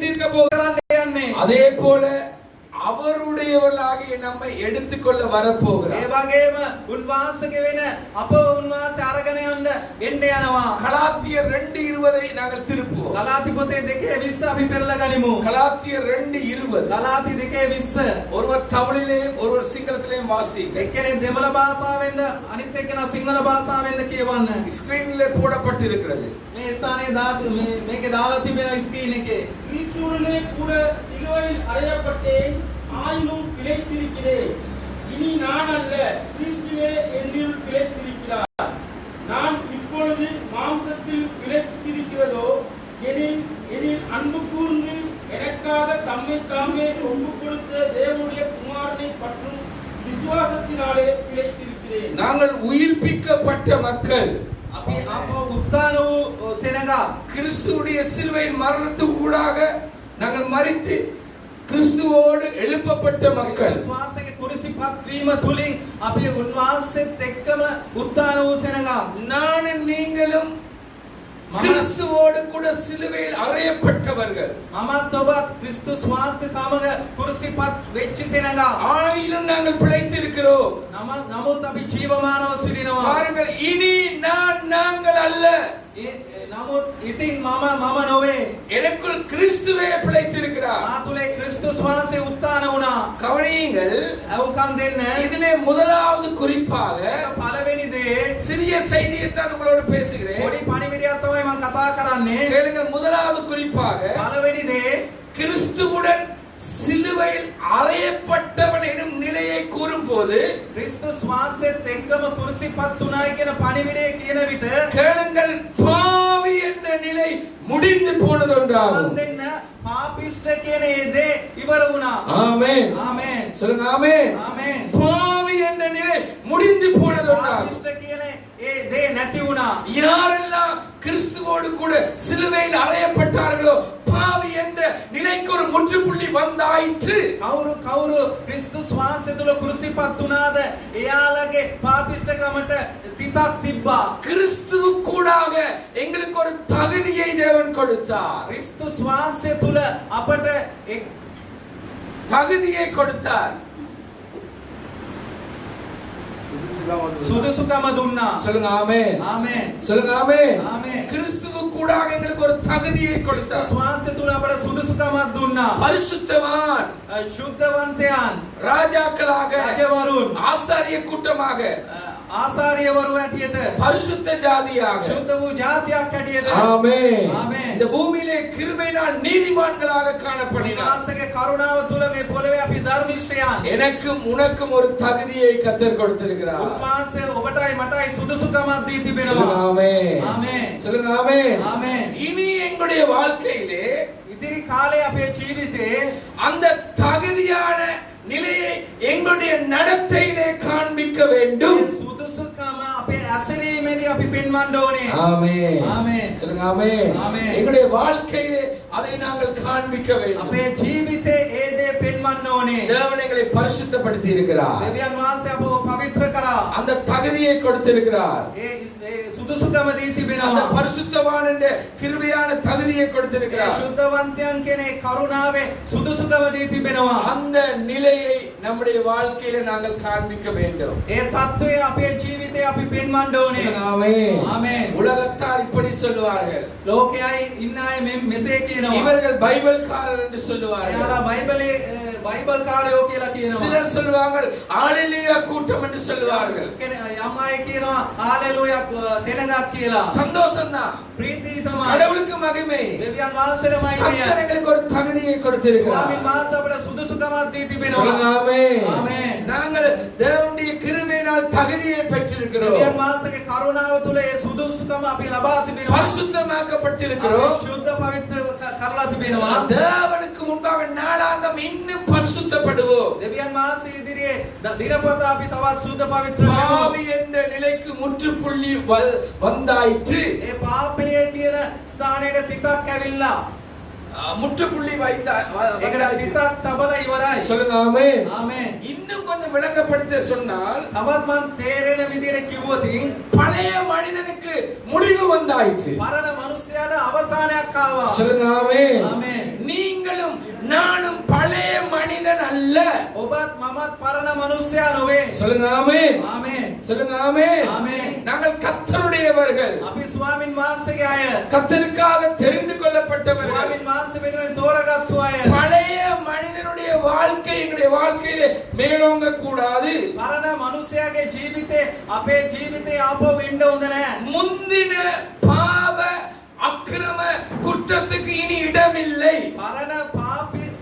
நியாயம் தீர்க்க போகிறார். அதே போல அவருடையவர்களாகிய நம்மை எடுத்துக்கொள்ள வரப்போகிறார். ඒ වගේම උන්වහන්සේගේ වෙන අපව උන්වහන්සේ අරගෙන යන්න එන්න යනවා. கலாத்தியர் 2:20 நாங்கள் திருப்புவோம். ගලාති පොතේ 2:20 අපි පෙරලා ගනිමු. கலாத்தியர் 2:20. ගලාති 2:20. ஒருவர் தமிழிலேயும் ஒருவர் சிங்களத்திலேயும் வாசிங்க. එක්කෙනෙක් දෙමළ භාෂාවෙන්ද අනිත් එක්කෙනා සිංහල භාෂාවෙන්ද කියවන්න. ஸ்கிரீன்ல போடப்பட்டிருக்கிறது. මේ ස්ථානයේ මේකේ දාලා තිබෙනවා ස්ක්‍රීන් එකේ. கிறிஸ்துவிலே கூட சிலுவையில் அறையப்பட்டேன், ஆயினும் பிழைத்திருக்கிறேன். இனி நான் அல்ல, கிறிஸ்துவே என்னில் பிழைத்திருக்கிறார். நான் இப்பொழுது மாம்சத்தில் பிழைத்திருக்கிறதோ எனில் அன்பு கூர்ந்து எனக்காக தம்மை தாமே ஒப்பு கொடுத்த தேவனுடைய குமாரனை பற்றும் விசுவாசத்தினாலே பிழைத்திருக்கிறேன். நாங்கள் உயிர்ப்பிக்கப்பட்ட மக்கள். අපි අපව උත්ථාන වූ සෙනඟ கிறிஸ்துவுடைய சிலுவையின் மரணத்துக்கூடாக நாங்கள் மரித்து கிறிஸ்துவோடு எழுப்பப்பட்ட மக்கள். විශ්වාසයේ කුරිසිපත් වීම තුලින් අපි උන්වහන්සේත් එක්කම උත්ථාන වූ සෙනඟ. நானும் நீங்களும் கிறிஸ்துவோடு கூட சிலுவையில் அறையப்பட்டவர்கள். මමත් ඔබත් ක්‍රිස්තුස් වහන්සේ සමග කුරිසිපත් වෙච්ච සෙනඟ. ஆயினும் நாங்கள் பிழைத்திருக்கிறோம். නමුත් අපි ජීවමානව සිටිනවා. பாருங்கள், இனி நாங்கள் அல்ல, නමුත් ඉතින් මම නොවේ. எனக்குள் கிறிஸ்துவே பிழைத்திருக்கிறார். මා තුලේ ක්‍රිස්තුස් වහන්සේ උත්ථාන වුණා. கவனியுங்கள், අවුකම් දෙන්න. இதிலே முதலாவது குறிப்பாக පළවෙනි දේ சிறிய செய்தியை தான் உங்களோடு பேசுகிறேன். පොඩි පණිවිඩයක් තමයි මම කතා කරන්නේ. கேளுங்கள், முதலாவது குறிப்பாக පළවෙනි දේ கிறிஸ்துவுடன் சிலுவையில் அறையப்பட்டவன் எனும் நிலையை கூறும்போது ක්‍රිස්තුස් වහන්සේත් එක්කම කුරිසිපත් උනායි කියන පණිවිඩය කියන විට கேளுங்கள், பாவி என்ற நிலை முடிந்து போனதொன்றாகும். දෙන්න පාපිෂ්ඨ කියන ඒ දේ ඉවර වුණා. ஆமென். ආමෙන්. சொல்லுங்க ஆமென். ආමෙන්. பாவி என்ற நிலை முடிந்து போனதொன்றாகும். පාපිෂ්ඨ කියන ඒ දේ නැති වුණා. யாரெல்லாம் கிறிஸ்துவோடு கூட சிலுவையில் அறையப்பட்டார்களோ பாவி என்ற நிலைக்கு ஒரு முற்றுப்புள்ளி வந்தாயிற்று. කවුරු ක්‍රිස්තුස් වහන්සේ තුල කුරිසිපත් උනාද එයාලගේ පාපිෂ්ඨකමට තිතක් තිබ්බා. கிறிஸ்துவுக்கூடாக எங்களுக்கு ஒரு தகுதியை தேவன் கொடுத்தார். ක්‍රිස්තුස් වහන්සේ තුල අපට தகுதியை கொடுத்தார். සුදුසුකම දුන්නා. சொல்லுங்க ஆமென். ආමෙන්. சொல்லுங்க ஆமென். ආමෙන්. கிறிஸ்துவுக்கூடாக எங்களுக்கு ஒரு தகுதியை கொடுத்தார். ක්‍රිස්තුස් වහන්සේ තුල අපට සුදුසුකමක් දුන්නා. பரிசுத்தவான், ශුද්ධවන්තයන්, ராஜாக்களாக, රජවරුන්, ஆசாரிய கூட்டமாக, ආසාරියවරු හැටියට, பரிசுத்த ஜாதியாக, සුද්ධ වූ ජාතියක් හැටියට. ஆமென். ආමෙන්. இந்த பூமியிலே கிருபையினால் நீதிமான்களாக காணப்படினார். උන්වහන්සේගේ කරුණාව තුල මේ පොළවේ අපි ධර්මිෂ්ඨයන්. எனக்கும் உனக்கும் ஒரு தகுதியை கர்த்தர் கொடுத்திருக்கிறார். උන්වහන්සේ ඔබටයි මටයි සුදුසුකමක් දී சொல்லுங்க තිබෙනවා. ஆமென். ආමෙන්. சொல்லுங்க ஆமென். ආමෙන්. இனி எங்களுடைய வாழ்க்கையிலே ඉදිරි කාලේ අපේ ජීවිතේ அந்த தகுதியான நிலையை எங்களுடைய நடத்தையிலே காண்பிக்க வேண்டும். සුදුසුකම අපේ ඇසිරීමේදී අපි පෙන්වන්න ඕනේ. ஆமென். ආමෙන්. சொல்லுங்க ஆமென். ஆமென். எங்களுடைய வாழ்க்கையிலே அதை நாங்கள் காண்பிக்க வேண்டும். අපේ ජීවිතේ ඒ දේ පෙන්වන්න ඕනේ. தேவன் எங்களை பரிசுத்தப்படுத்தி இருக்கிறார். දෙවියන් වහන්සේ අපව පවිත්‍ර කරා. அந்த தகுதியை கொடுத்திருக்கிறார். ඒ සුදුසුකම දී அந்த තිබෙනවා. பரிசுத்தவான் என்ற கிருபையான தகுதியை ඒ கொடுத்திருக்கிறார். ශුද්ධවන්තයන් කියන ඒ කරුණාවේ සුදුසුකම දී තිබෙනවා. அந்த நிலையை நம்முடைய வாழ்க்கையில நாங்கள் காண்பிக்க வேண்டும். ඒ தத்துவය අපේ ජීවිතේ අපි පෙන්වන්න ඕනේ. ஆமென். ආමෙන්. உலகத்தார் இப்படி சொல்லுவார்கள், ලෝකයයි ඉන්න අය මෙසේ කියනවා. இவர்கள் பைபிள்காரர் என்று சொல்லுவார்கள். එයාලා බයිබල් කාරයෝ කියලා කියනවා. சிலர் சொல்லுவார்கள் ஹalleluya கூட்டம் என்று சொல்லுவார்கள். යම් අය කියනවා හාලෙලූයා සෙනඟක් කියලා. சந்தோஷம் தான், ප්‍රීතිය තමයි. கடவுளுக்கு மகிமை. දෙවියන් වහන්සේටමයි கர்த்தர் මේ. எங்களுக்கு ஒரு தகுதியை கொடுத்திருக்கிறார். ස්වාමීන් වහන්සේ අපට සුදුසුකමක් දී சொல்லுங்க තිබෙනවා. ஆமென். ஆமென். நாங்கள் தேவனுடைய கிருபையினால் தகுதியை பெற்றிருக்கிறோம். දෙවියන් වහන්සේගේ කරුණාව තුල ඒ සුදුසුකම අපි ලබා තිබෙනවා. பரிசுத்தமாக்கப்பட்டிருக்கிறோம். අපි ශුද්ධ පවිත්‍ර කරලා තිබෙනවා. தேவனுக்கு முன்பாக நாளாந்தம் இன்னும் பரிசுத்தப்படுவோம். දෙවියන් වහන්සේ ඉදිරියේ දිනපත අපි තවත් සුද්ධ පවිත්‍ර වෙනවා. பாவி என்ற நிலைக்கு முற்றுப்புள்ளி வந்தாயிற்று. ඒ පාපයේ කියන ස්ථානයේ තිතක් ඇවිල්ලා முற்றுப்புள்ளி ඒකට තිතක් තබලා ඉවරයි. சொல்லுங்க ஆமென். ආමෙන්. இன்னும் கொஞ்சம் விளங்கப்படுத்த சொன்னால் තවත් මන් තේරෙන විදිහට කිව්වොත් பழைய மனிதனுக்கு முடிவு வந்தாயிற்று. පරණ මිනිසයාට අවසානයක් ආවා. சொல்லுங்க ஆமென். ආමෙන්. நீங்க நானும் பழைய மனிதன் அல்ல. ඔබත් මමත් පරණ මනුස්සයා නොවේ. சொல்லுங்க ஆமென். ආමේන්. சொல்லுங்க ஆமென். ආමේன். நாங்கள் கர்த்தருடையவர்கள். අපි ස්වාමින් වහන්සේගේ අය. கர்த்தருக்காக தெரிந்து கொள்ளப்பட்டவர்கள். ස්වාමින් වහන්සේ වෙනුවෙන් තෝරාගත්තු අය. பழைய மனிதனுடைய வாழ்க்கை எங்களுடைய வாழ்க்கையிலே மேலோங்க கூடாது. පරණ මනුස්සයාගේ ජීවිතේ අපේ ජීවිතේ ආපහු වෙන්න හොඳ නැහැ. முந்தின பாவ அக்கிரம குற்றத்துக்கு இனி இடமில்லை. පරණ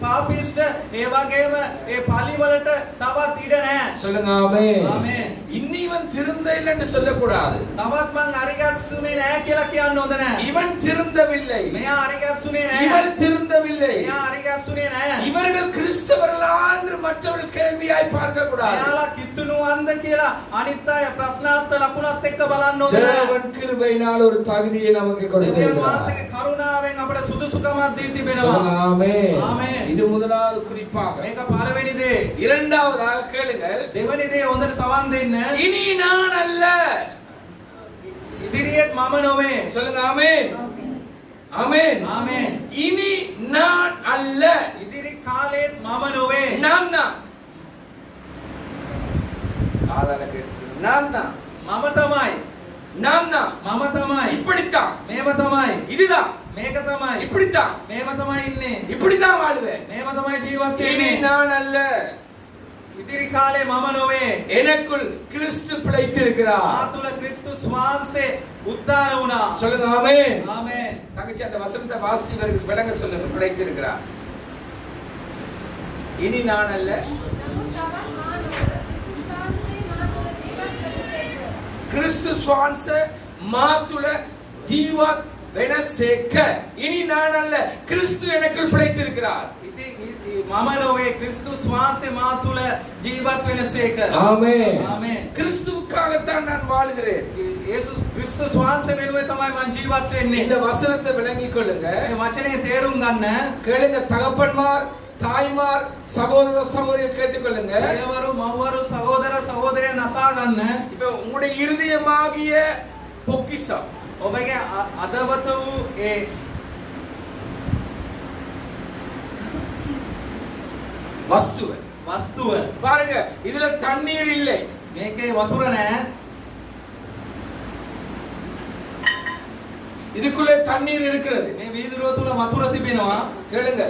පාපිෂ්ඨ ඒ වගේම ඒ පලි වලට තවත් ඉඩ නැහැ. சொல்லுங்க ஆமென். ආමේන්. இன்னி இவன் திருந்த இல்லைன்னு சொல்லக்கூடாது. තවත් මං අරිගස්සුනේ නැහැ කියලා කියන්න හොඳ නැහැ. இவன் திருந்தவில்லை. මෙයා අරිගස්සුනේ නැහැ. இவள் திருந்தவில்லை. මෙයා අරිගස්සුනේ නැහැ. இவர்கள் கிறிஸ்தவர்களா என்று மற்றவர்கள் கேள்வியாய் பார்க்க கூடாது. මෙයාලා කිතුණුවන්ද කියලා අනිත් අය ප්‍රශ්නාර්ථ ලකුණත් එක්ක බලන්න ඕනේ නැහැ. தேவன் கிருபையினால் ஒரு தகுதியை நமக்கு දෙවියන් கொடுத்திருக்கிறார். වහන්සේගේ කරුණාවෙන් අපට සුදුසුකමක් දී சொல்லுங்க තිබෙනවා. ஆமென். ආමේන්. இது முதலாவது குறிப்பாக. මේක පළවෙනි දේ. இரண்டாவதாக கேளுங்கள். දෙවෙනි දේ හොඳට සවන් දෙන්න. இனி நான் அல்ல. ඉදිරියට මම නොවේ. சொல்லுங்க ஆமென். ஆமென். ආමේන්. இனி நான் அல்ல. ඉදිරි කාලෙත් මම නොවේ. நான் தான். ஆதார கேட்டு நான் தான். මම තමයි. நான் தான். මම තමයි. இப்படித்தான். මේව තමයි. இதுதான். මේක තමයි. இப்படித்தான். මේව තමයි ඉන්නේ. இப்படித்தான் வாழுவேன். මේව තමයි ජීවත් இனி වෙන්නේ. நான் அல்ல. ඉදිරි කාලේ මම නොවේ. எனக்குள் கிறிஸ்து பிழைத்திருக்கிறார். මා තුල ක්‍රිස්තුස් වහන්සේ උත්ථාන වුණා. சொல்லுங்க ஆமென். ආමේන්. தங்கச்சி அந்த வசனத்தை வாசிவருக்கு விளங்க சொல்லுங்க. பிழைத்திருக்கிறார். இனி நான் அல்ல. கிறிஸ்து சுவான்ச மாத்துல ஜீவாத் வெனசேக்க. இனி நான் அல்ல. கிறிஸ்து எனக்குள் பிழைத்திருக்கிறார். ඉතින් මම නොවේ ක්‍රිස්තුස් වහන්සේ මා තුල ජීවත් වෙනසේක. ஆமென். ආමේන්. கிறிஸ்துவுக்காகத்தான் நான் வாழ்கிறேன். යේසුස් ක්‍රිස්තුස් වහන්සේ වෙනුවෙන් තමයි මම ජීවත් වෙන්නේ. இந்த வசனத்தை விளங்கிக் கொள்ளுங்க. මේ වචනේ තේරුම් ගන්න. கேளுங்க தகப்பன்மார், தாய்மார், சகோதர சகோதரிகள் கேட்டுக்கொள்ளுங்க. දේවරු මව්වරු සහෝදර සහෝදරයන් අසා ගන්න. இப்ப உங்களுடைய இருதயமாகிய பொக்கிஷம் ඔබගේ අදවත වූ ඒ වස්තුව பாருங்க, இதுல தண்ணீர் இல்லை. මේකේ වතුර නැහැ. இதுக்குள்ளே தண்ணீர் இருக்கிறது. මේ වීදුරුව තුල වතුර තිබෙනවා. கேளுங்க,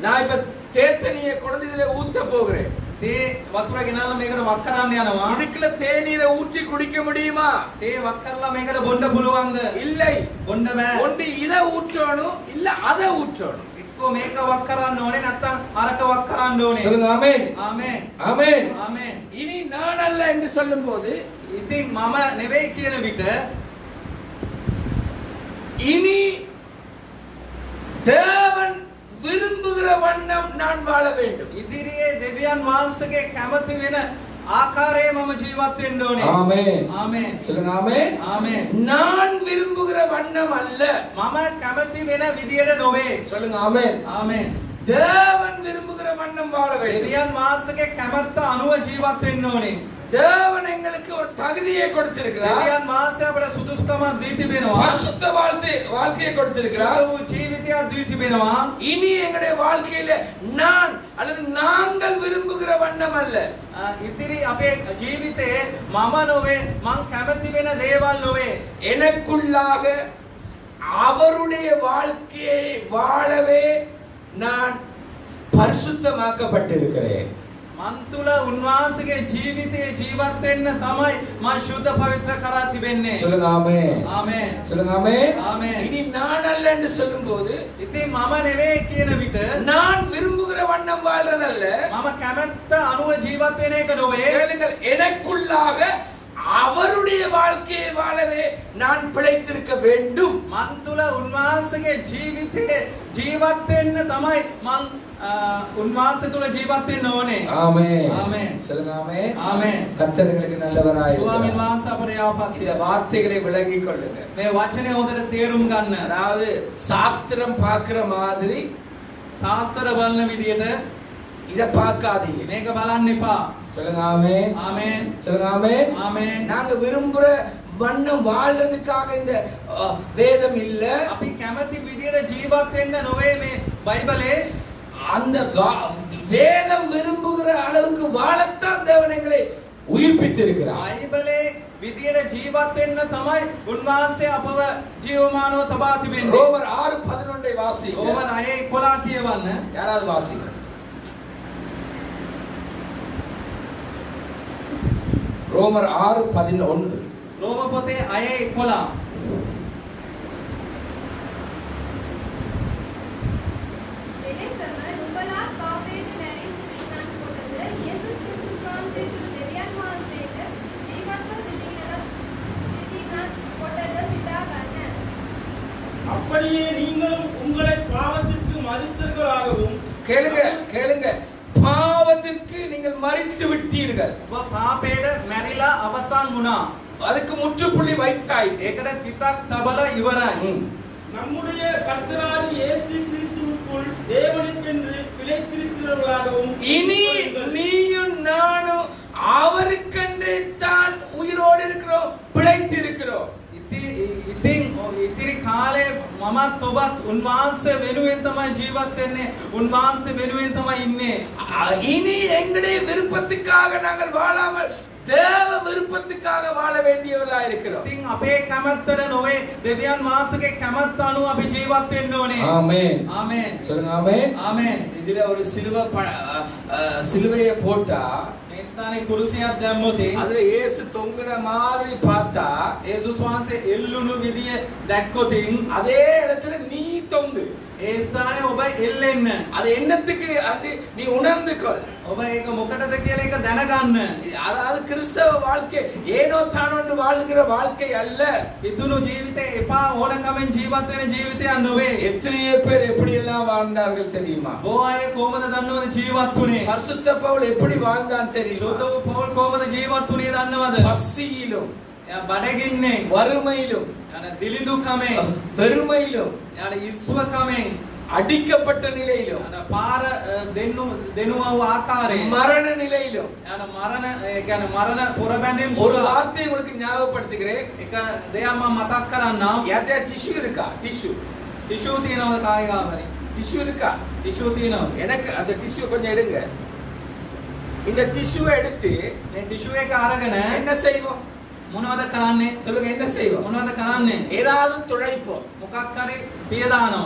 நான் இப்ப தேத்தனியை கொண்டு இதுல ஊத்த போகிறேன். තේ වතුර ගෙනල්ලා මේකට වක් කරන්න යනවා. இதுக்குள்ள தேநீரை ஊற்றி குடிக்க முடியுமா? තේ වක් කරලා මේකට බොන්න පුළුවන්ද? இல்லை. බොන්න බෑ. ஒன்று இதை ஊற்றணும், இல்ல அதை ஊற்றணும். එක්කෝ මේක වක් කරන්න ඕනේ නැත්නම් අරක වක් කරන්න ඕනේ. சொல்லுங்க ஆமென். ආමේන්. ஆமென். ආමේන්. இனி நான் அல்ல என்று சொல்லும்போது ඉතින් මම නෙවෙයි කියන විට இனி தேவன் விரும்புகிற வண்ணம் நான் வாழ வேண்டும். ඉදිරියේ දෙවියන් වහන්සේගේ කැමති වෙන ආකාරයේ මම ජීවත් වෙන්න ඕනේ. ஆமென். ආමේන්. சொல்லுங்க ஆமென். ආමේன். நான் விரும்புகிற வண்ணம் அல்ல. මම කැමති වෙන විදියට නොවේ. சொல்லுங்க ஆமென். ආමේන්. தேவன் விரும்புகிற வண்ணம் வாழ வேண்டும். දෙවියන් වහන්සේගේ කැමැත්ත අනුව ජීවත් වෙන්න ඕනේ. தேவன் எங்களுக்கு ஒரு தகுதியை கொடுத்திருக்கிறார். දෙවියන් වහන්සේ අපට සුදුසුකමක් දී තිබෙනවා. பரிசுத்த வாழ்க்கையை கொடுத்திருக்கிறார். සුදු වූ ජීවිතයක් දී තිබෙනවා. இனி எங்களுடைய வாழ்க்கையில நான் அல்லது நாங்கள் விரும்புகிற வண்ணம் அல்ல. ඉතිරි අපේ ජීවිතේ මම නොවේ මං කැමති වෙන දේවල් නොවේ. எனக்குள்ளாக அவருடைய வாழ்க்கையை வாழவே நான் பரிசுத்தமாக்கப்பட்டிருக்கிறேன். මන් තුල උන්වහන්සේගේ ජීවිතේ ජීවත් වෙන්න තමයි මම සුද්ධ පවිත්‍ර කරා තිබෙන්නේ. சொல்லுங்க ஆமென். ආමේන්. சொல்லுங்க ஆமென். ஆமென். இனி நான் அல்ல என்று சொல்லும்போது ඉතින් මම නෙවෙයි කියන විට நான் விரும்புகிற வண்ணம் வாழ்றதல்ல. මම කැමැත්ත අනුව ජීවත් වෙන එක නොවේ. கேளுங்கள், எனக்குள்ளாக அவருடைய வாழ்க்கையை வாழவே நான் பிழைத்திருக்க வேண்டும். මන් තුල උන්වහන්සේගේ ජීවිතේ ජීවත් වෙන්න තමයි මං උන්වහන්සේ තුල ජීවත් වෙන්න ඕනේ. ஆமென். ஆமென். சொல்லுங்க ஆமென். ආමේන්. கர்த்தர் எங்களுக்கு நல்லவராய் ස්වාමීන් இருக்கிறார். වහන්සේ අපට යහපත්. இந்த வார்த்தைகளை விளங்கிக் கொள்ளுங்க. මේ වචනේ හොඳට තේරුම් ගන්න. அதாவது சாஸ்திரம் பார்க்கிற மாதிரி ශාස්ත්‍ර බලන විදියට இத பார்க்காதீங்க. මේක බලන්න එපා. சொல்லுங்க ஆமென். ආමේන්. சொல்லுங்க ஆமென். ආමේன். நாங்க விரும்புற வண்ணம் வாழ்றதுக்காக இந்த வேதம் இல்ல. අපි කැමති විදියට ජීවත් වෙන්න නොවේ මේ බයිබලේ. அந்த வேதம் விரும்புகிற அளவுக்கு வாழத்தான் தேவன் எங்களை உயிர்ப்பித்திருக்கிறார். බයිබලේ විදියට ජීවත් වෙන්න තමයි උන්වහන්සේ අපව ජීවමානව තබා තිබෙන්නේ. ரோமர் 6:11 வாசிங்க. රෝමர் 6:11 කියවන්න. யாராவது வாசிங்க. ரோமர் 6:11. රෝම පොතේ 6:11. அப்படியே நீங்களும் உங்களை பாவத்திற்கு மரித்தவர்களாகவும் கேளுங்க கேளுங்க, பாவத்திற்கு நீங்கள் மரித்து விட்டீர்கள். ඔබ පාපයට මැරිලා අවසන් වුණා. அதுக்கு முற்றுப்புள்ளி வைத்தாயிற்று. ඒකට තිතක් තබලා ඉවරයි. நம்முடைய கர்த்தராகிய இயேசு கிறிஸ்துவுக்குள் தேவனுக்கென்று பிழைத்திருக்கிறவர்களாகவும் இனி நீயும் நானும் அவருக்கென்று தான் உயிரோடு இருக்கிறோம், பிழைத்து இருக்கிறோம். ඉතින් ඉතිරි කාලේ මමත් ඔබත් උන්වහන්සේ වෙනුවෙන් තමයි ජීවත් වෙන්නේ. උන්වහන්සේ වෙනුවෙන් තමයි ඉන්නේ. இனி எங்களுடைய விருப்பத்துக்காக நாங்கள் வாழாமல் தேவ விருப்பத்துக்காக வாழ வேண்டியவர்களா இருக்கிறோம். ඉතින් අපේ කැමැත්තට නොවේ දෙවියන් වහන්සේගේ කැමැත්ත අනුව අපි ජීවත් වෙන්න ඕනේ. ஆமென். ආමෙන්. சொல்லுங்க ஆமென். ආමෙන්. இதுல ஒரு சிலுவையை போட்டா මේ ස්ථානේ කුරුසියක් දැම්මොත් அதுல இயேசு தொங்குற மாதிரி பார்த்தா යේසුස් වහන්සේ එල්ලුණු විදිය දැක්කොත් அதே இடத்துல நீ தொங்கு. ඒ ස්ථානේ ඔබ එල්ලෙන්න. அது என்னத்துக்கு அது நீ உணர்ந்துக்கொள். ඔබ ඒක මොකටද කියන එක දැනගන්න. அதாவது கிறிஸ்தவ வாழ்க்கை ஏனோ தானோன்னு வாழ்கிற வாழ்க்கை அல்ல. ඉතුණු ජීවිතේ එපා ඕනකමෙන් ජීවත් වෙන ජීවිතයක් නොවේ. எத்தனையோ பேர் எப்படி எல்லாம் வாழ்ந்தார்கள் தெரியுமா? බොහෝ අය කොහොමද දන්නවද ජීවත් වුනේ? பரிசுத்த பவுல் எப்படி வாழ்ந்தான் தெரியுமா? සුද්ධ වූ පෞල් කොහොමද ජීවත් වුනේ දන්නවද? பசியிலும் එයා බඩගින්නේ, வறுமையிலும் යන දිලිඳුකමෙන්, பெருமையிலும் යන ඉස්වකමෙන්, அடிக்கப்பட்ட நிலையிலும் යන පාර දෙනුව ආකාරයෙන්, மரண நிலையிலும் යන මරණ ඒ කියන්නේ මරණ පොරබැඳීම් ஒரு පුරා வார்த்தையை உங்களுக்கு ஞாபகப்படுத்துகிறேன். එක දෙයක් මම මතක් කරන්නම්. யார்கிட்ட டிஷ்யூ இருக்கா? டிஷ்யூ ටිෂු තියෙනවද කායි ගාවරි? டிஷ்யூ இருக்கா? ටිෂු තියෙනවද? எனக்கு அந்த டிஷ்யூ கொஞ்சம் எடுங்க. இந்த டிஷ்யூவை எடுத்து මේ ටිෂු එක අරගෙන என்ன செய்வோம்? මොනවද කරන්නේ? சொல்லுங்க, என்ன செய்வோம்? මොනවද කරන්නේ? ஏதாவது துடைப்போம். මොකක් හරි පිය දානවා.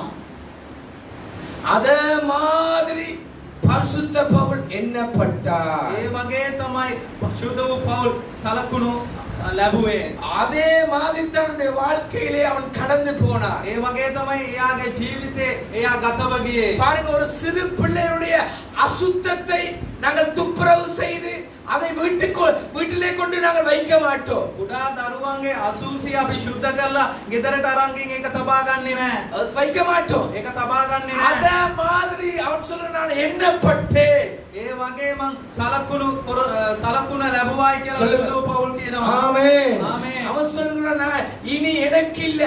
அத மாதிரி பரிசுத்த பவுல் எண்ணப்பட்டார். ඒ වගේ තමයි සුද්ධ වූ පෞල් සලකුණු ලැබුවේ. அதே மாதிரி தன்னுடைய வாழ்க்கையிலே அவன் கடந்து போனார். ඒ වගේ තමයි එයාගේ ජීවිතේ එයා ගතව ගියේ. பாருங்க, ஒரு சிறு பிள்ளையுடைய அசுத்தத்தை நாங்கள் துப்புரவு செய்து அதை வீட்டிலே கொண்டு நாங்கள் வைக்க மாட்டோம். කුඩා දරුවන්ගේ අසූසිය අපි සුද්ධ කරලා ගෙදරට අරන් ගින් ඒක තබා ගන්නෙ නැහැ. அது வைக்க மாட்டோம். ඒක තබා ගන්නෙ அத නැහැ. மாதிரி அவன் சொல்ற, நான் எண்ணப்பட்டேன். ඒ වගේ මං සලකුණ ලැබුවායි කියලා சொல்லுங்க. සුද්ධ වූ පෞල් කියනවා. ஆமென். ஆமென். அவன் சொல்றான், நான் இனி எனக்கு இல்ல,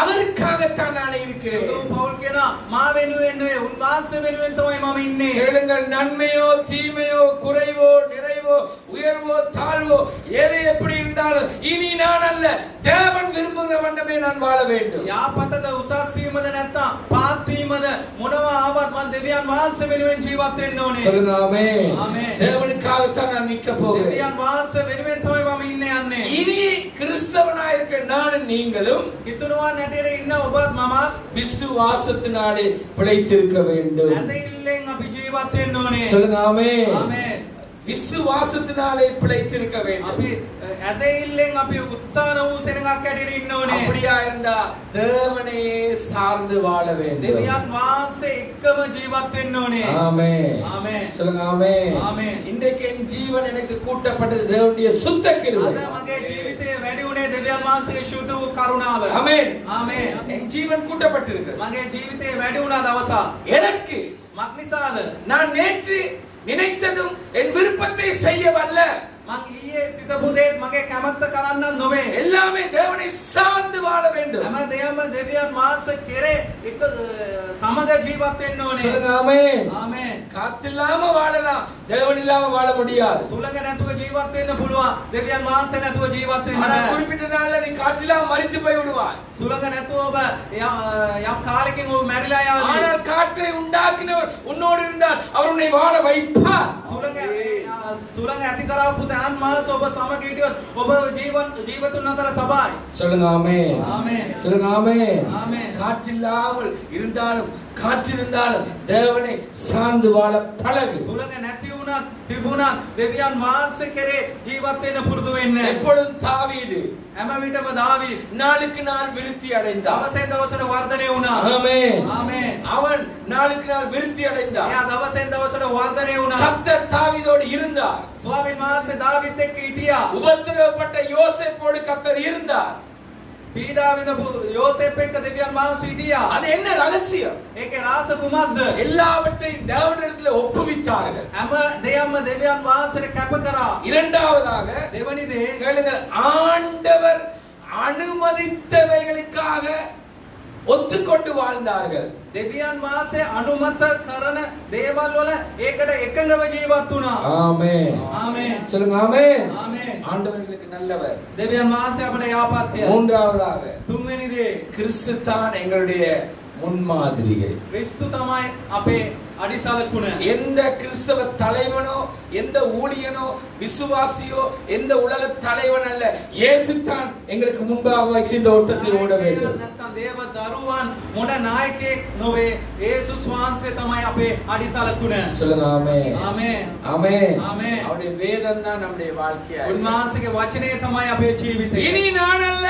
அவருக்காகத்தான் நான் இருக்கிறேன். සුද්ධ වූ පෞල් කියනවා මා වෙනුවෙන් නෙවෙයි උන්වහන්සේ වෙනුවෙන් තමයි මම ඉන්නේ. கேளுங்கள், நன்மையோ தீமையோ குறைவோ நிறைவோ உயர்வோ தாழ்வோ எது எப்படி இருந்தாலும் இனி நான் அல்ல, தேவன் விரும்புகிற வண்ணமே நான் வாழ வேண்டும். යාපතද උසස් වීමද නැත්නම් පාත් වීමද මොනවා ආවත් මං දෙවියන් වහන්සේ වෙනුවෙන් ජීවත් වෙන්න ඕනේ. சொல்லுங்க ஆமென். ஆமென். தேவனுக்காகத்தான் நான் நிற்க போகிறேன். දෙවියන් වහන්සේ වෙනුවෙන් තමයි මම ඉන්නේ යන්නේ. இனி கிறிஸ்தவனாய் இருக்கிற நானும் நீங்களும் හිතුණුවන් හැටියට ඉන්න ඔබත් මමත් விசுவாசத்தினாலே பிழைத்திருக்க வேண்டும். ඇදහිල්ලෙන් අපි ජීවත් වෙන්න ඕනේ. சொல்லுங்க ஆமென். ආමේන්. விசுவாசத்தினாலே பிழைத்திருக்க வேண்டும். අපි ඇදහිල්ලෙන් අපි උත්තාන වූ සෙනඟක් හැටියට ඉන්න ඕනේ. அப்படியா இருந்தா தேவனையே சார்ந்து வாழ வேண்டும். දෙවියන් වහන්සේ එක්කම ජීවත් වෙන්න ඕනේ. ஆமென். ආමේන්. சொல்லுங்க ஆமென். ஆமென். இன்றைக்கு என் ஜீவன் எனக்கு கூட்டப்பட்டது தேவனுடைய சுத்த கிருபை. අද මගේ ජීවිතේ වැඩි උනේ දෙවියන් වහන්සේගේ ශුද්ධ වූ කරුණාව. ஆமென். ආමේන්. என் ஜீவன் கூட்டப்பட்டிருக்கிறது. මගේ ජීවිතේ වැඩි වුණා දවසක්. எனக்கு මක් නිසාද? நான் நேற்று நினைத்ததும் என் விருப்பத்தை செய்யவல்ல, මං ඊයේ සිතපු දේත් මගේ කැමැත්ත කරන්නත් නොවේ. எல்லாமே தேவனை சார்ந்து வாழ வேண்டும். හැම දෙයක්ම දෙවියන් වහන්සේ කෙරේ එක සමග ජීවත් වෙන්න ඕනේ. சொல்லுங்க ஆமென். ආමේන්. காத்தில்லாம வாழலாம், தேவன் இல்லாம வாழ முடியாது. සුළඟ නැතුව ජීවත් වෙන්න පුළුවන්. දෙවියන් වහන්සේ නැතුව ජීවත් වෙන්න ஆனா බෑ. குறிப்பிட்ட நாள்ல நீ காற்றில்லாம மரித்து போய் விடுவாய். සුළඟ නැතුව ඔබ යම් කාලෙකින් ඔබ මැරිලා යවදී. ஆனால் காற்றை உண்டாக்கினவர் உன்னோடு இருந்தால் அவர் உன்னை வாழ வைப்பார். සුළඟ ඇති කරපු තැනන් මාස ඔබ සමග හිටියොත් ඔබ ජීවතුන් අතර තබයි. சொல்லுங்க ஆமென். ආමේන්. சொல்லுங்க ஆமென். ஆமென். காற்றில்லாமல் இருந்தாலும் காற்றிருந்தாலும் தேவனை சார்ந்து வாழ பழகு. සුළඟ නැති වුණත් තිබුණත් දෙවියන් වහන්සේ කෙරේ ජීවත් වෙන්න පුරුදු වෙන්න. எப்பொழுதும் தாவீது හැම විටම දාවීද් நாளுக்கு நாள் விருத்தி அடைந்தான். දවසෙන් දවසට වර්ධනය වුණා. ஆமென். ආමේන්. அவன் நாளுக்கு நாள் விருத்தி அடைந்தான். එයා දවසෙන් දවසට වර්ධනය වුණා. கர்த்தர் தாவீதோடு இருந்தார். ස්වාමීන් වහන්සේ දාවීද් එක්ක හිටියා. உபத்திரவப்பட்ட யோசேப்போடு கர்த்தர் இருந்தார். පීඩා විඳපු යෝසේප් එක්ක දෙවියන් වහන්සේ හිටියා. அது என்ன ரகசியம்? ඒකේ රාස කුමක්ද? எல்லாவற்றையும் தேவனிடத்தில் ஒப்புவித்தார்கள். හැම දෙයක්ම දෙවියන් වහන්සේට කැප කරා. இரண்டாவதாக දෙවනි දේ கேளுங்கள், ஆண்டவர் அனுமதித்தவைகளுக்காக ஒத்துக்கொண்டு வாழ்ந்தார்கள். දෙවියන් වහන්සේ අනුමත කරන දේවල් වල ඒකට එකඟව ජීවත් වුණා. ஆமென். ආමේන්. சொல்லுங்க ஆமென். ආමේන්. ஆண்டவர் எங்களுக்கு நல்லவர். දෙවියන් වහන්සේ අපට යාපත්‍ය. மூன்றாவதாக තුන්වෙනි දේ கிறிஸ்து தான் எங்களுடைய முன்மாதிரிகள். ක්‍රිස්තු තමයි අපේ අடிසලකුණ. எந்த கிறிஸ்தவ தலைவனோ எந்த ஊழியனோ விசுவாசியோ எந்த உலக தலைவன் அல்ல, இயேசு தான் எங்களுக்கு முன்பாக வைத்து இந்த ஓட்டத்தில் ஓட வேண்டும். නැත්තම් දේව දරුවන් මොන නායකයෙක් නොවේ. යේසුස් වහන්සේ තමයි අපේ අடிසලකුණ. சொல்லுங்க ஆமென். ආමේන්. ஆமென். ஆமென். அவருடைய வேதம் தான் நம்முடைய வாழ்க்கையா இருக்கு. උන්වහන්සේගේ වචනේ තමයි අපේ ජීවිතය. இனி நான் அல்ல,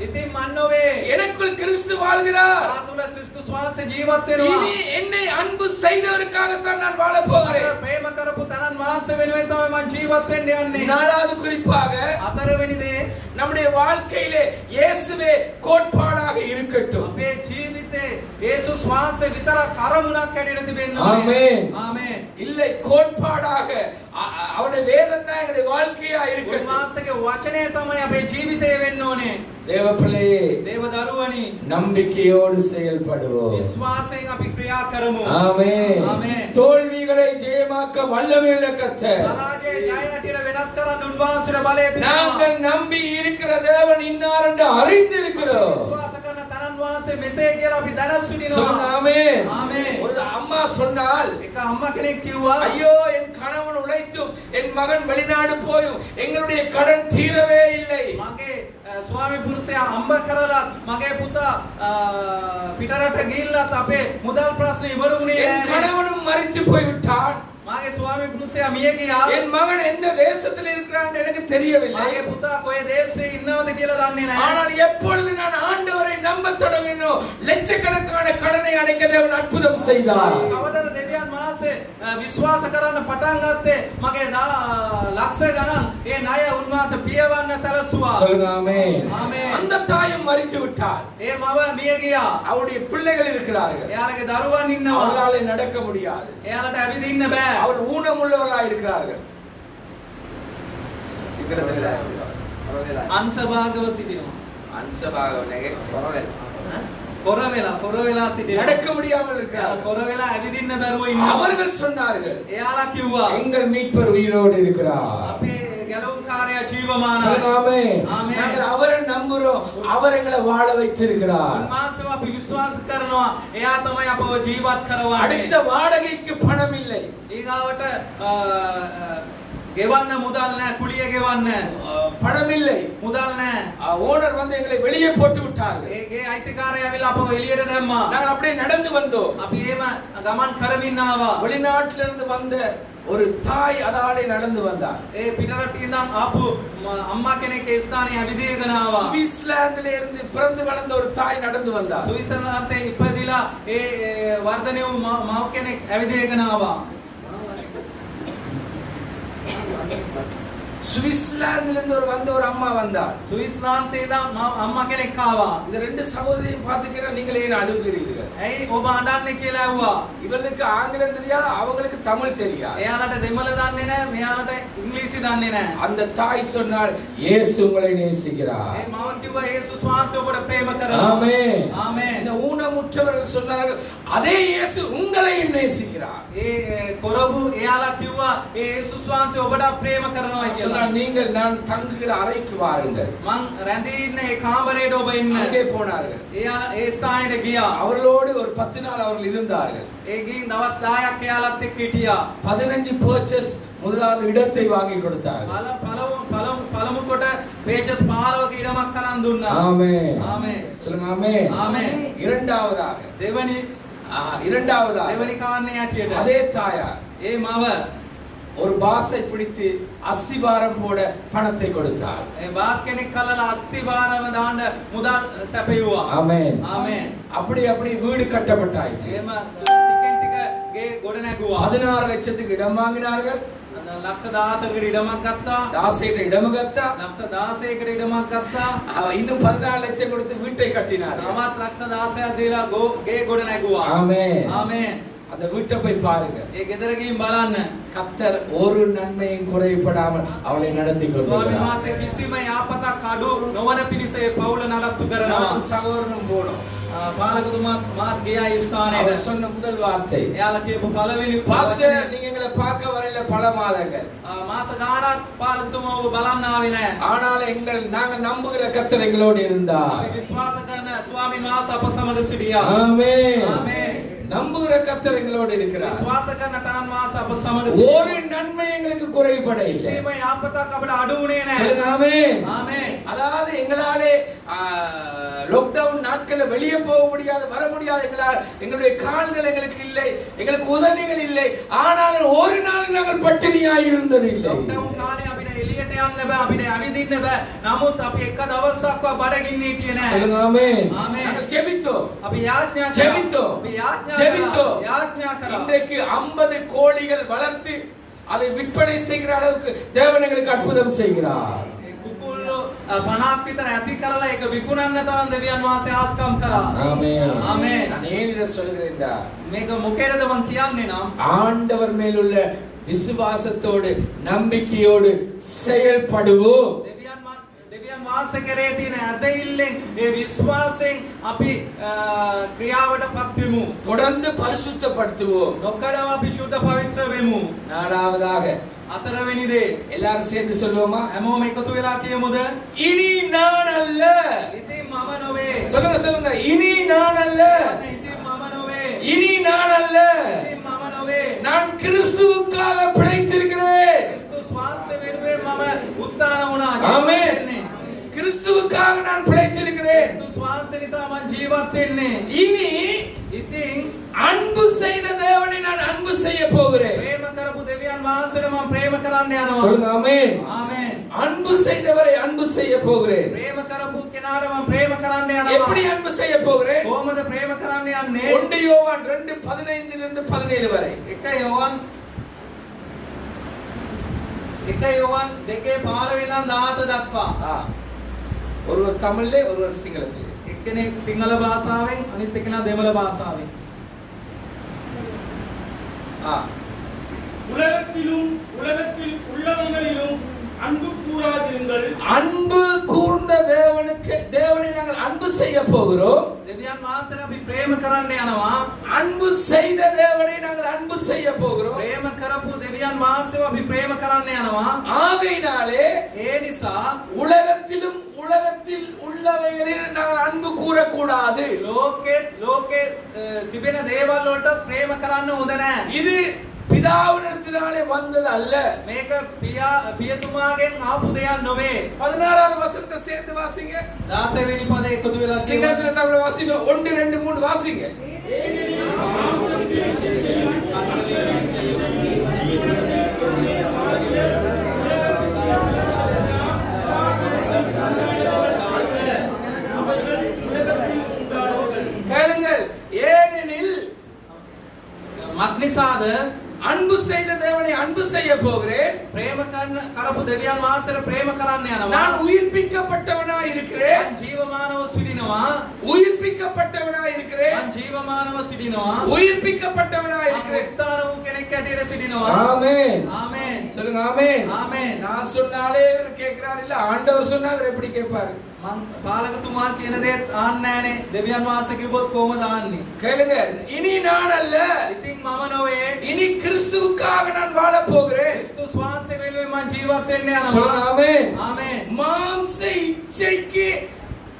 ඉතින් මන් නොවේ. எனக்குள் கிறிஸ்து வாழ்கிறார். ආතුල ක්‍රිස්තුස් වහන්සේ ජීවත් වෙනවා. இனி என்னை அன்பு செய்தவருக்காகத்தான் நான் வாழ போகிறேன். ප්‍රේම කරපු තනන් වහන්සේ වෙනුවෙන් තමයි මං ජීවත් වෙන්න යන්නේ. நாலாவது குறிப்பாக හතරවෙනි දේ நம்முடைய வாழ்க்கையிலே இயேசுவே கோட்பாடாக இருக்கட்டும். අපේ ජීවිතේ යේසුස් වහන්සේ විතරක් අරමුණක් ඇටියට තිබෙන්න ஆமென். ආමේන්. இல்லை, கோட்பாடாக அவருடைய வேதம் தான் எங்களுடைய வாழ்க்கையா இருக்கட்டும். උන්වහන්සේගේ වචනය තමයි අපේ ජීවිතේ වෙන්න ඕනේ. தேவ பிள்ளையே, දේව දරුවනි, நம்பிக்கையோடு செயல்படுவோம். විශ්වාසයෙන් අපි ක්‍රියා කරමු. ஆமென். ஆமென். தோல்விகளை ஜெயமாக்க வல்லமையுள்ள கர்த்தர். පරාජය ජය ඇටියට වෙනස් කරන්න උන්වහන්සේට බලය තිබෙනවා. நாங்கள் நம்பி இருக்கிற தேவன் இன்னார் என்று அறிந்திருக்கிறோம். විශ්වාස කරන තනන් වහන්සේ මෙසේ කියලා අපි දැනස් சொல்லுங்க සිටිනවා. ஆமென். ආමේන්. ஒரு அம்மா சொன்னால், එක අම්මා කෙනෙක් කිව්වා, ஐயோ என் கணவன் உழைத்தும் என் மகன் வெளிநாடு போயும் எங்களுடைய கடன் தீரவே இல்லை. මගේ ස්වාමි පුරුෂයා අම්බ කරලත් මගේ පුතා පිටරට ගිහිල්ලත් අපේ මුදල් ප්‍රශ්න ඉවර වුණේ என் නැහැ. கணவனும் மரித்து போய்விட்டான். මගේ ස්වාමි පුරුෂයා මිය ගියා. என் மகன் எந்த தேசத்தில் இருக்கிறான் எனக்கு தெரியவில்லை. මගේ පුතා කොයි දේශයේ ඉන්නවද කියලා දන්නේ නැහැ. ஆனால் எப்பொழுது நான் ஆண்டவரை நம்ப தொடங்கினோ லட்சக்கணக்கான கடனை அடைக்க தேவன் அற்புதம் செய்தார். කවදද දෙවියන් වහන්සේ විශ්වාස කරන්න පටන් ගත්තේ මගේ ලක්ෂ ගණන් ඒ ණය උන්වහන්සේ පියවන්න සැලසුවා. சொல்லுங்க ஆமென். ආමේන්. அந்த தாயும் மரித்து விட்டாள். ඒ මව මිය ගියා. அவருடைய பிள்ளைகள் இருக்கிறார்கள். එයාලගේ දරුවන් ඉන්නවා. அவர்களாலே நடக்க முடியாது. එයාලට ඇවිදින්න බෑ. அவர் ஊனமுள்ளவர்களாக இருக்கிறார்கள். சீக்கிரத்தில் අංශභාගව සිටිනවා. அன்சபாகவனே කොර වෙලා සිටිනවා. நடக்க முடியாமல் එයාලා இருக்கிறார்கள். කොර වෙලා ඇවිදින්න බැරුව ඉන්නවා. அவர்கள் சொன்னார்கள், එයාලා කිව්වා எங்கள் மீட்பர் உயிரோடு இருக்கிறார். අපේ ගැලවුම්කාරයා ජීවමානයි. சொல்லுங்க ஆமென். ஆமென். நாங்கள் அவரை நம்புறோம், அவர் எங்களை வாழ வைத்திருக்கிறார். උන්වහන්සේව අපි විශ්වාස කරනවා. එයා තමයි අපව ජීවත් කරවන්නේ. அடுத்த வாடகைக்கு பணம் இல்லை. ඊගාවට ගෙවන්න මුදල් නැහැ. කුලිය ගෙවන්න பணம் இல்லை. මුදල් නැහැ. ஓனர் வந்து எங்களை வெளியே போட்டு விட்டார்கள். ඒගේ අයිතිකාරයා ඇවිල්ලා අපව එළියට දැම්මා. நாங்கள் அப்படியே நடந்து வந்தோம். අපි එහෙම ගමන් කරමින් ආවා. வெளிநாட்டிலிருந்து வந்த ஒரு தாய் அதாலே நடந்து வந்தார். ඒ පිටරට ඉඳන් ආපු අම්මා කෙනෙක් ඒ ස්ථානයේ ඇවිදගෙන ආවා. சுவிட்சர்லாந்தில இருந்து பிறந்து வளர்ந்த ஒரு தாய் நடந்து வந்தார். ස්විට්සර්ලන්තේ ඉපදිලා ඒ වර්ධනය වූ මව කෙනෙක් ඇවිදගෙන ආවා. சுவிட்சர்லாந்தில இருந்து வந்த ஒரு அம்மா வந்தார். ස්විට්සර්ලන්තේ ඉඳන් අම්මා කෙනෙක් ආවා. இந்த ரெண்டு சகோதரியும் பார்த்துக்கிற நீங்கள் ஏன் அழுகிறீர்கள்? அழுகிறார்கள்? ඇයි ඔබ අඬන්නේ කියලා ඇහුවා. இவனுக்கு ஆங்கிலம் தெரியாது, அவங்களுக்கு தமிழ் தெரியாது. එයාලට දෙමළ දන්නේ නැහැ, මෙයාලට ඉංග්‍රීසි දන්නේ නැහැ. அந்த தாய் சொன்னால் இயேசு உங்களை நேசிக்கிறார். ඒ මව කිව්වා යේසුස් වහන්සේ ඔබට ප්‍රේම කරනවා. ஆமென். ආමේන්. இந்த ஊனமுற்றவர்கள் சொன்னார்கள் அதே இயேசு உங்களையும் நேசிக்கிறார். ඒ කොරබු එයාලා කිව්වා ඒ යේසුස් වහන්සේ ඔබට ප්‍රේම කරනවා කියලා. சொன்னார் நீங்கள் நான் தங்குகிற அறைக்கு வாருங்கள். මං රැඳී ඉන්න ඒ කාමරේට ඔබ ඉන්න. அங்கே போனார்கள். එයාලා ඒ ස්ථානෙට ගියා. அவர்களோடு ஒரு 10 நாள் அவர்கள் இருந்தார்கள். ඒ ගිහින් දවස් 10ක් එයාලත් එක්ක හිටියා. 15 purchase முதலாவது இடத்தை வாங்கி கொடுத்தார்கள். පළමු කොට පේජස් 15ක ඉඩමක් කරන් දුන්නා. ஆமென். ආමේන්. சொல்லுங்க ஆமென். ආමේன். இரண்டாவதாக දෙවනි காரணේ ඇටියට அதே தாயார் ඒ මව ஒரு பாஸை பிடித்து அஸ்திபாரம் போட பணத்தை கொடுத்தார். ඒ බාස් කෙනෙක් කල්ලලා අස්තිභාරම දාන්න මුදල් සැපයුවා. ஆமென். ආමේන්. அப்படி வீடு கட்டப்பட்டாயிற்று. එහෙම ටිකෙන් ටික ගේ ගොඩ නැගුවා. 16 லட்சத்துக்கு இடம் வாங்கினார்கள். ලක්ෂ 17කට ඉඩමක් ගත්තා. 16ට இடம் ගත්තා. ලක්ෂ 16කට ඉඩමක් ගත්තා. இன்னும் 14 லட்சம் கொடுத்து வீட்டை கட்டினார்கள். තවත් ලක්ෂ 16ක් දීලා ගේ ගොඩ නැගුවා. ஆமென். ආමේன். அந்த வீட்டை போய் பாருங்க. ඒ ගෙදර ගිහින් බලන්න. கர்த்தர் ஒரு நன்மையும் குறைபடாமல் அவளை நடத்தி ස්වාමීන් கொண்டிருக்கிறார். වහන්සේ කිසිම යාපතක් අඩු නොවන පිණිස ඒ පවුල නඩත්තු කරනවා. நான் சகோதரனும் போனோம். පාලකතුමා මාත් ගියා ඒ ස්ථානෙට. அவர் சொன்ன முதல் வார்த்தை, එයාලා කියපු පළවෙනි பாஸ்டர் நீங்க எங்களை பார்க்க வரல பல மாதங்கள், මාස ගාණක් පාලකතුමා ඔබ බලන්න ආවේ නැහැ. ஆனால் நாங்க நம்புகிற கர்த்தர் எங்களோடு இருந்தார். අපි විශ්වාස කරන ස්වාමීන් වහන්සේ අප සමග සිටියා. ஆமென். ආමේන්. நம்புகிற கர்த்தர் எங்களோடு இருக்கிறார். විශ්වාස කරන තනන් වහන්සේ අප සමග ஒரு நன்மை எங்களுக்கு குறைபட இல்லை. කිසිම යාපතක් අපට අඩු වුණේ නැහැ. சொல்லுங்க ஆமென். ආමේன். அதாவது எங்களாலே லாக்டவுன் நாட்கள்ல வெளியே போக முடியாது, வர முடியாது. எங்களுடைய கால்கள் எங்களுக்கு இல்லை, எங்களுக்கு உதவிகள் இல்லை. ஆனாலும் ஒரு நாள் நாங்கள் பட்டினியாய் இருந்தது இல்லை. லாக்டவுன் කාලේ අපිට එළියට යන්න බෑ, අපිට ඇවිදින්න බෑ. නමුත් අපි එක දවසක්වත් බඩගින්න හිටියේ නැහැ. சொல்லுங்க ஆமென். ආමේன். நாங்கள் ஜெபித்தோம். අපි යාඥා කරා. ஜெபித்தோம். අපි යාඥා ஜெபித்தோம். කරා. යාඥා කරා. இன்றைக்கு 50 கோழிகள் வளர்த்து அதை விற்பனை செய்கிற அளவுக்கு தேவன் எங்களுக்கு அற்புதம் செய்கிறார். කුකුල්ලෝ 50ක් විතර ඇති කරලා ඒක විකුණන්න තරම් දෙවියන් වහන්සේ ආස්කම් කරා. ஆமென். ஆமென். நான் ஏன் இதை சொல்கிறேன்டா, මේක මොකේද මං කියන්නේ නම් ஆண்டவர் மேலுள்ள விசுவாசத்தோடு நம்பிக்கையோடு செயல்படுவோம். දෙවියන් වහන්සේ කරේ තියෙන ඇදහිල්ලෙන් ඒ විශ්වාසයෙන් අපි ක්‍රියාවටපත් වෙමු. தொடர்ந்து பரிசுத்தப்படுத்துவோம். නොකඩව අපි සුද්ධ පවිත්‍ර වෙමු. நாலாவதாக හතරවෙනි දේ எல்லாரும் சேர்ந்து சொல்லுவோமா? හැමෝම එකතු වෙලා කියමුද? இனி நான் அல்ல. ඉතින් මම නොවේ. சொல்லுங்க இனி நான் அல்ல. ඉතින් මම නොවේ. இனி நான் அல்ல. ඉතින් මම නොවේ. நான் கிறிஸ்துவுக்காக பிழைத்திருக்கிறேன். ක්‍රිස්තුස් වහන්සේ වෙනුවෙන් මම උත්තාන වුණා. ஆமென். கிறிஸ்துவுக்காக நான் பிழைத்திருக்கிறேன். ක්‍රිස්තුස් වහන්සේ නිසා මම ජීවත් වෙන්නේ. இனி ඉතින් அன்பு செய்த தேவனை நான் அன்பு செய்ய போகிறேன். ප්‍රේම කරපු දෙවියන් වහන්සේට මම ප්‍රේම කරන්න යනවා. சொல்லுங்க ஆமென். ආමේන්. அன்பு செய்தவரை அன்பு செய்ய போகிறேன். ප්‍රේම කරපු කෙනාට මම ප්‍රේම කරන්න යනවා. எப்படி அன்பு செய்ய போகிறேன்? කොහොමද ප්‍රේම කරන්න යන්නේ? 1 யோவான் 2:15 இருந்து 17 வரை. 1 යෝවාන් 2:15 ඉඳන් 17 දක්වා. ஒருவர் தமிழ்ல ஒருவர் சிங்களத்திலே. එක්කෙනෙක් සිංහල භාෂාවෙන් අනිත් එක්කෙනා දෙමළ භාෂාවෙන්. உலகத்தில் உள்ளவைகளிலும் அன்பு கூறாதிருங்கள். அன்பு கூர்ந்த தேவனை நாங்கள் அன்பு செய்ய போகிறோம். දෙවියන් වහන්සේට අපි ප්‍රේම කරන්න යනවා. அன்பு செய்த தேவனை நாங்கள் அன்பு செய்ய போகிறோம். ප්‍රේම කරපු දෙවියන් වහන්සේව අපි ප්‍රේම කරන්න යනවා. ஆகையினாலே ඒ නිසා உலகத்தில் உள்ளவைகளில் நாங்கள் அன்பு கூறக்கூடாது. ලෝකේ තිබෙන දේවල් වලට ප්‍රේම කරන්න හොඳ නැහැ. இது பிதாவினிடத்தினாலே வந்தது அல்ல. මේක පියතුමාගෙන් ආපු දෙයක් නොවේ. 16வது வசனத்தை சேர்ந்து வாசிங்க. 16 වෙනි පදේ එකතු වෙලා சிங்களத்துல தமிழ் வாசிங்க. 1 2 3 வாசிங்க. கேளுங்கள். ஏனெனில் මක්නිසාද அன்பு செய்த தேவனை அன்பு செய்ய போகிறேன். ප්‍රේම කරපු දෙවියන් වහන්සේට ප්‍රේම කරන්න යනවා. நான் உயிர்ப்பிக்கப்பட்டவனாய் இருக்கிறேன். මං ජීවමානව සිටිනවා. உயிர்ப்பிக்கப்பட்டவனாய் இருக்கிறேன். මං ජීවමානව සමානව සිටිනවා. உயிர்ப்பிக்கப்பட்டவனாய் இருக்கிறேன். උත්තාන වූ කෙනෙක් ඇටියට සිටිනවා. ஆமென். ආමේන්. சொல்லுங்க ஆமென். ආමේන්. நான் சொன்னாலே இவர் கேட்கிறார் இல்ல ஆண்டவர் சொன்னா இவர் எப்படி கேட்பாரு? මං පාලකතුමා කියන දේත් ආන්නේ නැහනේ. දෙවියන් වහන්සේ කිව්වොත් කොහොමද ආන්නේ? கேளுங்க. இனி நான் அல்ல. ඉතින් මම නොවේ. இனி கிறிஸ்துவுக்காக நான் வாழ போகிறேன். ක්‍රිස්තුස් වහන්සේ වෙනුවෙන් මං ජීවත් වෙන්න சொல்லுங்க යනවා. ஆமென். ආමේන්.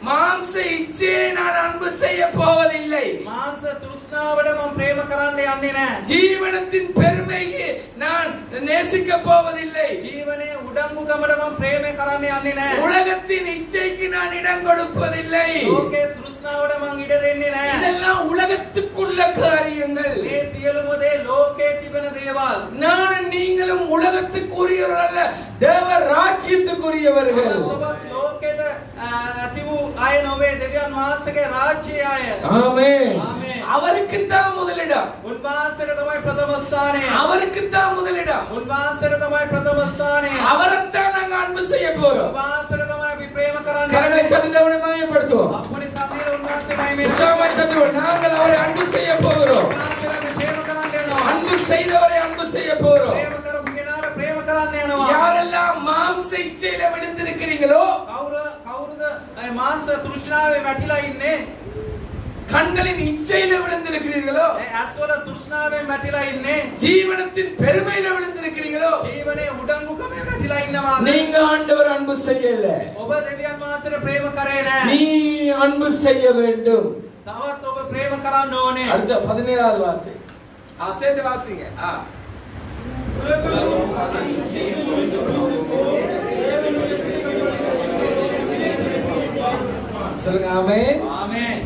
மாம்ச இச்சையை நான் அன்பு செய்ய போவதில்லை. මාංශ තෘෂ්ණාවට මම ප්‍රේම කරන්න යන්නේ නැහැ. ஜீவனத்தின் பெருமையை நான் நேசிக்க போவதில்லை. ජීවනයේ උඩඟුකමට මම ප්‍රේම කරන්න යන්නේ නැහැ. உலகத்தின் இச்சைக்கு நான் இடம் கொடுப்பதில்லை. ලෝකේ තෘෂ්ණාවට මම ඉඩ දෙන්නේ නැහැ. இதெல்லாம் உலகத்துக்குள்ள காரியங்கள். මේ සියලුම දේ ලෝකේ තිබෙන දේවල්. நானும் நீங்களும் உலகத்துக்குரியவர்கள் அல்ல, தேவ ராஜ்யத்துக்குரியவர்கள். ඔබත් ලෝකෙට ඇති වූ අය නොවේ, දෙවියන් වහන්සේගේ රාජ්‍යයේ අය. ஆமென். ආමේන්. அவருக்கு தான் முதலிடம். උන්වහන්සේට තමයි ප්‍රථම ස්ථානය. அவருக்கு தான் முதலிடம். උන්වහන්සේට තමයි ප්‍රථම ස්ථානය. அவரைத்தான் நாங்க அன்பு செய்ய போறோம். උන්වහන්සේට තමයි අපි ප්‍රේම කරන්නේ. கரங்களை தட்டி தேவனை மகிமைப்படுத்துவோம். අපේ සමීර උන්වහන්සේමයි මේ உற்சாகமாய் தட்டுவோம். நாங்கள் அவரை அன்பு செய்ய போகிறோம். උන්වහන්සේට අපි ප්‍රේම කරන්න යනවා. அன்பு செய்தவரை அன்பு செய்ய போகிறோம். ප්‍රේම කරපු කෙනාට ප්‍රේම කරන්න යනවා. யாரெல்லாம் மாம்ச இச்சையில விழுந்திருக்கிறீங்களோ, කවුරුද මාංශ තෘෂ්ණාවේ වැටිලා ඉන්නේ? கண்களின் இச்சையில விழுந்திருக்கிறீர்களோ, ඇස්වල තෘෂ්ණාවෙන් වැටිලා ඉන්නේ? ஜீவனத்தின் பெருமையில விழுந்திருக்கிறீங்களோ, ජීවනයේ උඩඟුකමේ වැටිලා ඉන්නවා. நீங்க ஆண்டவர் அன்பு செய்யல, ඔබ දෙවියන් වහන්සේට ප්‍රේම කරේ නැහැ. நீ அன்பு செய்ய வேண்டும். තවත් ඔබ ප්‍රේම කරන්න ඕනේ. அடுத்த 17வது வார்த்தை. சேர்ந்து வாசிங்க. சொல்லுங்க ஆமென். ආමේන්.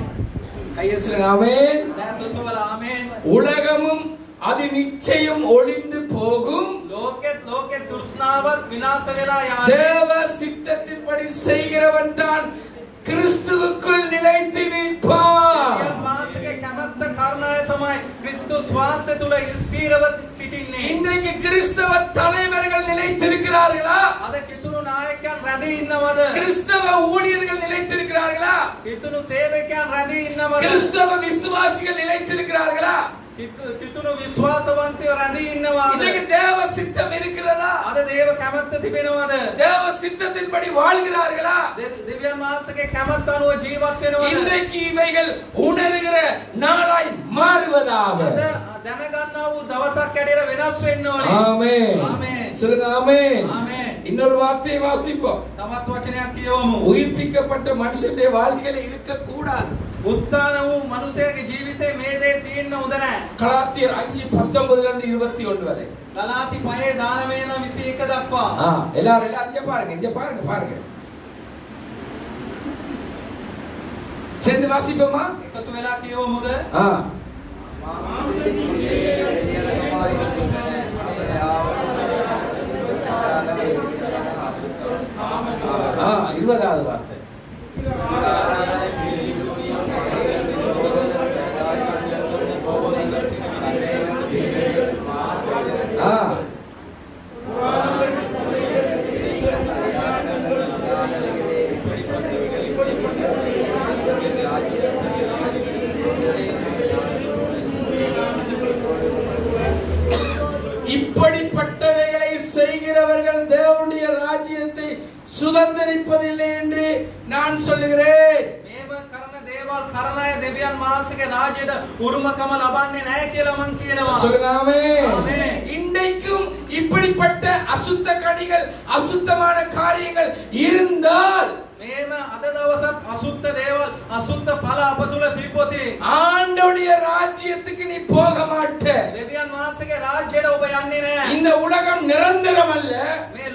கையை சொல்லுங்க ஆமென். දැන් ආමේන්. உலகமும் அது நிச்சயம் ஒளிந்து போகும், ලෝකේ තෘෂ්ණාවත් විනාශ වෙලා යන්නේ. தேவ சித்தத்தின்படி செய்கிறவன் தான் கிறிஸ்துவுக்குள் நிலைத்து நிற்பான். දෙවියන් වහන්සේගේ කැමැත්ත කරන අය තමයි ක්‍රිස්තුස් වහන්සේ තුල ස්ථිරව සිටින්නේ. இன்றைக்கு கிறிஸ்தவ தலைவர்கள் நிலைத்திருக்கிறார்களா? අද කිතුණු නායකයන් රැඳී ඉන්නවද? கிறிஸ்தவ ஊழியர்கள் நிலைத்திருக்கிறார்களா? කිතුණු සේවකයන් රැඳී ඉන්නවද? கிறிஸ்தவ விசுவாசிகள் நிலைத்திருக்கிறார்களா? කිතුණු විශ්වාසවන්තයෝ රැඳී ඉන්නවද? இன்றைக்கு தேவ சித்தம் இருக்கிறதா? අද දේව කැමැත්ත තිබෙනවද? தேவ சித்தத்தின்படி வாழ்கிறார்களா? දෙවියන් වහන්සේගේ කැමැත්ත අනුව ජීවත් වෙනවද? இன்றைக்கு இவைகள் உணர்கிற நாளாய் மாறுவதாக. අද දැනගන්නා වූ දවසක් ඇඩේට වෙනස් වෙන්න ඕනේ. ஆமென். ආමේන්. சொல்லுங்க ஆமென். ආමේන්. இன்னொரு வார்த்தையை வாசிப்போம். තවත් වචනයක් කියවමු. உயிர்ப்பிக்கப்பட்ட மனுஷனுடைய வாழ்க்கையில இருக்க கூடாது. උත්තාන වූ මනුෂයාගේ ජීවිතේ මේ දේ තියෙන්න හොඳ නැහැ. கலாத்தியர் 5:19 ல இருந்து 21 வரை. ගලාති 5:19 ඉඳන් 21 දක්වා. எல்லாரும் இங்க பாருங்க, இங்க பாருங்க, பாருங்க. சேர்ந்து வாசிப்போமா? එකතු වෙලා කියවමුද? இருபதாவது வார்த்தை. இப்படிப்பட்டவைகளை செய்கிறவர்கள் தேவனுடைய ராஜ்யத்தை சுதந்தரிப்பதில்லை என்று நான் சொல்லுகிறேன். මේව කරන දේවල් කරන අය දෙවියන් වහන්සේගේ රාජ්‍යයට උරුමකම ලබන්නේ නැහැ කියලා මං කියනවා. சொல்லுங்க ஆமென். ஆமென். இன்றைக்கும் இப்படிப்பட்ட அசுத்த கனிகள், அசுத்தமான காரியங்கள் இருந்தால், මේව අද දවසත් අසුත්ත දේවල් අසුත්ත ඵල අප තුල තිබ්බොති ஆண்டவருடைய ராஜ்யத்துக்கு நீ போக மாட்ட. දෙවියන් වහන්සේගේ රාජ්‍යයට ඔබ යන්නේ නැහැ. இந்த உலகம் நிரந்தரம் அல்ல. මේ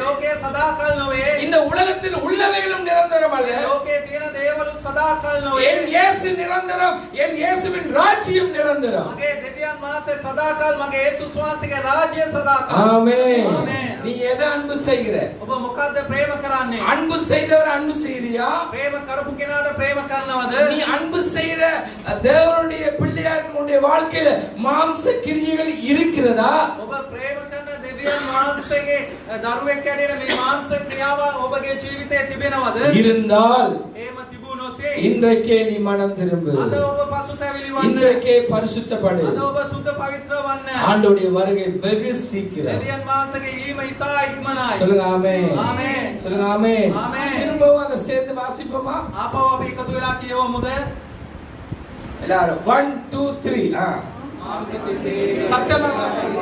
ලෝකයේ සදාකල් නොවේ. இந்த உலகத்தில் உள்ளவைகளும் நிரந்தரம் அல்ல. මේ ලෝකයේ තියෙන දේවලුත් සදාකල් නොවේ. என் இயேசு நிரந்தரம், என் இயேசுவின் ராஜ்யம் நிரந்தரம். මගේ දෙවියන් වහන්සේ සදාකල්, මගේ යේසුස් වහන්සේගේ රාජ්‍ය සදාකල්. ஆமென். ஆமென். நீ எதை அன்பு செய்கிற? ඔබ මොකද්ද ප්‍රේම කරන්නේ? அன்பு செய்தவர் அன்பு செய்றியா? ප්‍රේම කරපු කෙනාට ප්‍රේම කරනවද? நீ அன்பு செய்யற தேவனுடைய பிள்ளையாருக்கு உன்னுடைய வாழ்க்கையில மாம்ச கிரியைகள் இருக்கிறதா? ඔබ ප්‍රේම කරන දෙවියන් දෙවියන් වහන්සේගේ දරුවෙක් ඇටියට මේ මාංශ ක්‍රියාව ඔබගේ ජීවිතයේ තිබෙනවද? இருந்தால் එහෙම තිබුණොත් இன்றைக்கே நீ மனம் திரும்பு. අද ඔබ පසුතැවිලි වන්න. இன்றைக்கே பரிசுத்தப்படு. අද ඔබ සුද්ධ පවිත්‍ර වන්න. ஆண்டவருடைய வருகை வெகு சீக்கிரம். දෙවියන් වහන්සේගේ ඊම ඉතා ඉක්මනයි. சொல்லுங்க ஆமென். ආමේන්. சொல்லுங்க ஆமென். ஆமென். திரும்பவும் அதை சேர்ந்து வாசிப்போமா? ආපහු අපි එකතු වෙලා කියවමුද? எல்லாரும் 1 2 3 சத்தமா வாசிங்க.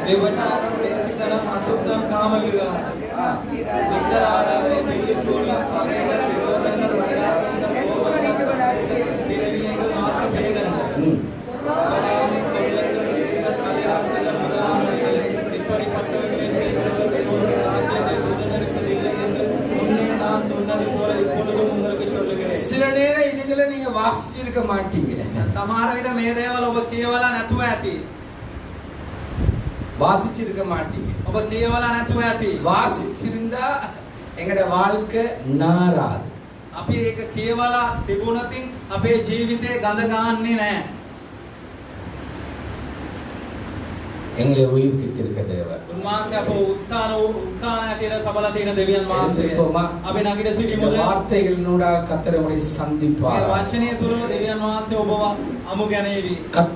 व्यभिचारं वेश्यतनं अशुद्धं कामविवाहं दुष्कराचारे पितृसूल अवेगर विरोधंगर वैराग्यंगर दिनदिनेकु मात्र भेगंगर वराने कोल्लंगर वेश्यकर कल्याणंगर मुदामंगर इप्पडी पट्टवुले सेवकरुक्कु राज्यते सुजनरुक्कु दिल्लैयंगर मुन्ने நான் சொன்னது போல இப்பொழுதும் உங்களுக்கு சொல்லுகிறேன். சில நேரம் இதுகளை நீங்க வாசிச்சிருக்க மாட்டீங்க. සමහර විට මේ දේවල් ඔබ කියවලා නැතුව ඇති. வாசிச்சிருக்க மாட்டீங்க. ඔබ කියවලා නැතුව ඇති. வாசிச்சிருந்தா எங்கட வாழ்க்கை நாராது. අපි ඒක කියවලා තිබුණතින් අපේ ජීවිතේ ගඳ ගන්නේ නැහැ. எங்களை உயிர்ப்பித்திருக்க தேவர். උන්වහන්සේ අප උත්තාන ඇටියට තබලා තියෙන දෙවියන් වහන්සේ. අපි නැගිට இந்த සිටිමුද? வார்த்தைகளினூடாக கர்த்தர் உங்களை මේ சந்திப்பார். වචනය තුල දෙවියන් වහන්සේ ඔබව අමු ගැනීවි.